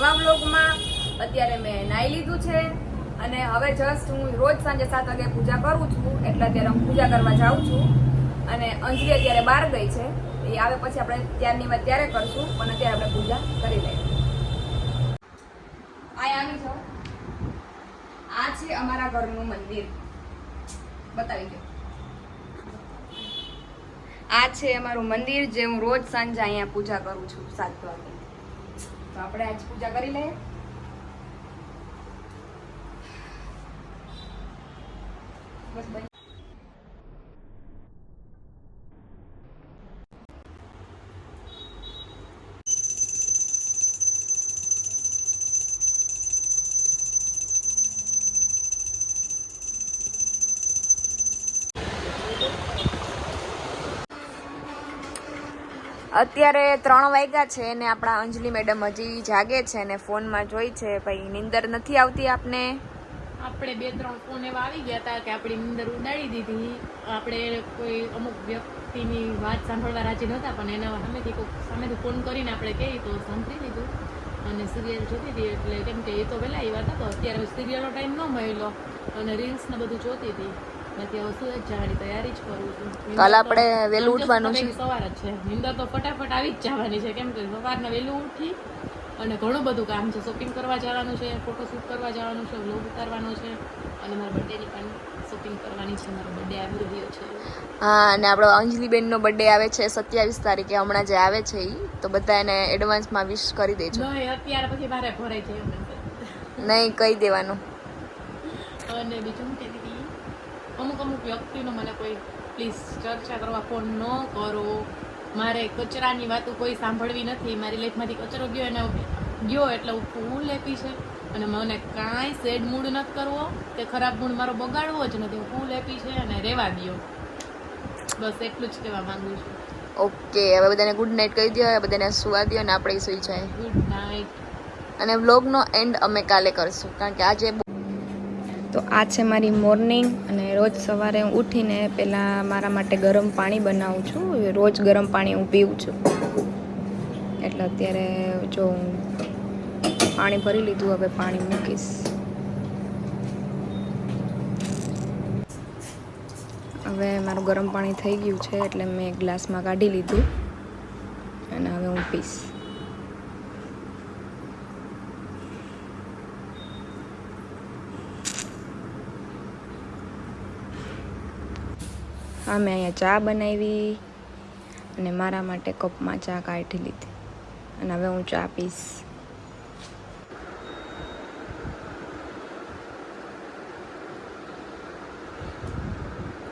નવા વ્લોગમાં. અત્યારે મેં નાઈ લીધું છે અને હવે જસ્ટ હું રોજ સાંજે 7 વાગે પૂજા કરું છું, એટલે અત્યારે હું પૂજા કરવા જાઉં છું. અને અંજલિ અત્યારે બહાર ગઈ છે, એ આવે પછી આપણે ત્યારની વાત ત્યારે કરશું, પણ અત્યારે આપણે પૂજા કરી લઈએ. આવી જાઓ. આ છે અમારા ઘરનું મંદિર, બતાવી દો. આ છે અમારું મંદિર, જે હું રોજ સાંજે અહીંયા પૂજા કરું છું 7 વાગે. તો આપણે આજ પૂજા કરી લઈએ. બસ બસ. અત્યારે 3 વાગ્યા છે ને આપણા અંજલિ મેડમ હજી જાગે છે ને ફોનમાં જોઈ છે. ભાઈ નીંદર નથી આવતી આપને. આપણે 2-3 ફોન એવા આવી ગયા હતા કે આપણી નીંદર ઉડાડી દીધી. આપણે કોઈ અમુક વ્યક્તિની વાત સાંભળવા રાજી નહોતા, પણ એના સામેથી ફોન કરીને આપણે કહીએ તો સાંભળી લીધું અને સિરિયલ જોતી હતી. એટલે કેમ કે એ તો વહેલા આવ્યા હતા, તો અત્યારે સિરિયલનો ટાઈમ ન મળ્યો અને રીલ્સ ને બધું જોતી હતી. બાકી હવે સુરત જવાની તૈયારી જ કરું છું. કાલ આપણે વહેલું ઉઠવાનું છે. સવાર જ છે, નીંદર તો ફટાફટ આવી જ જવાની છે, કેમ કે સવારના વહેલું ઉઠી અને ઘણું બધું કામ છે. શોપિંગ કરવા જવાનું છે, ફોટોશૂટ કરવા જવાનું છે, વ્લોગ ઉતારવાનો છે અને મારા બર્થડેની પણ શોપિંગ કરવાની છે. મારો બર્થડે આવી રહ્યો છે. હા, અને આપણો અંજલિબેનનો બર્થડે આવે છે 27 તારીખે, હમણાં જે આવે છે એ. તો બધા એને એડવાન્સમાં વિશ કરી દેજો. નહીં, અત્યારે પછી મારે ભરાઈ જાય નહીં, કહી દેવાનું. અને બીજું હું કહેતી હતી, અમુક વ્યક્તિનો મને કોઈ પ્લીઝ ચર્ચા કરવા ફોન ન કરો. મારે કચરાની વાતો કોઈ સાંભળવી નથી. મારી લાઈફમાંથી કચરો ગયો એટલે હું ફૂલ હેપી છે અને મને કાંઈ સેડ મૂડ નથી કરવો કે ખરાબ મૂડ મારો બગાડવો જ નથી. હું ફૂલ હેપી છે અને રહેવા દો. બસ એટલું જ કહેવા માંગુ છું. ઓકે, હવે બધાને ગુડ નાઇટ કહી દો, હવે બધાને સુવા દો અને આપણે સુઈ જાય. Good night. અને વ્લોગનો એન્ડ અમે કાલે કરશું, કારણ કે આજે તો આ છે મારી મોર્નિંગ. અને રોજ સવારે હું ઉઠીને પહેલાં મારા માટે ગરમ પાણી બનાવું છું. રોજ ગરમ પાણી હું પીવું છું. એટલે અત્યારે જો હું પાણી ભરી લીધું, હવે પાણી મૂકીશ. હવે મારું ગરમ પાણી થઈ ગયું છે, એટલે મેં ગ્લાસમાં કાઢી લીધું અને હવે હું પીશ. હા, મેં અહીંયા ચા બનાવી અને મારા માટે કપમાં ચા કાઢી લીધી અને હવે હું ચા પીશ.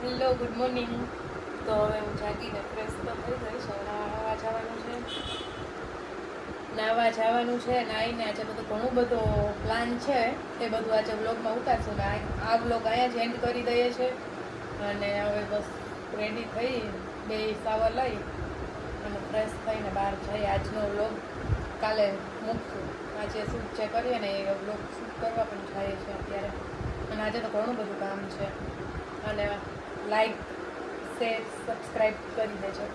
Hello, good morning. તો હવે હું જાગીને ફ્રેશ તો થઈ ગઈશ. નાહવા જવાનું છે. નાહીને આજે બધું ઘણું બધું પ્લાન છે, એ બધું આજે વ્લોગમાં ઉતારશું. ને આ વ્લોગ અહીંયા જ એન્ડ કરી દઈએ છીએ. અને હવે બસ રેડી થઈ 2 શાવર લઈ અને ફ્રેશ થઈને બહાર જઈએ. આજનો વ્લોગ કાલે મૂકશું. આજે શૂટ જે કરીએ ને એ વ્લોગ શૂટ કરવા પણ જઈએ છીએ અત્યારે. અને આજે તો ઘણું બધું કામ છે. અને લાઈક, શેર, સબસ્ક્રાઈબ કરી દેજો.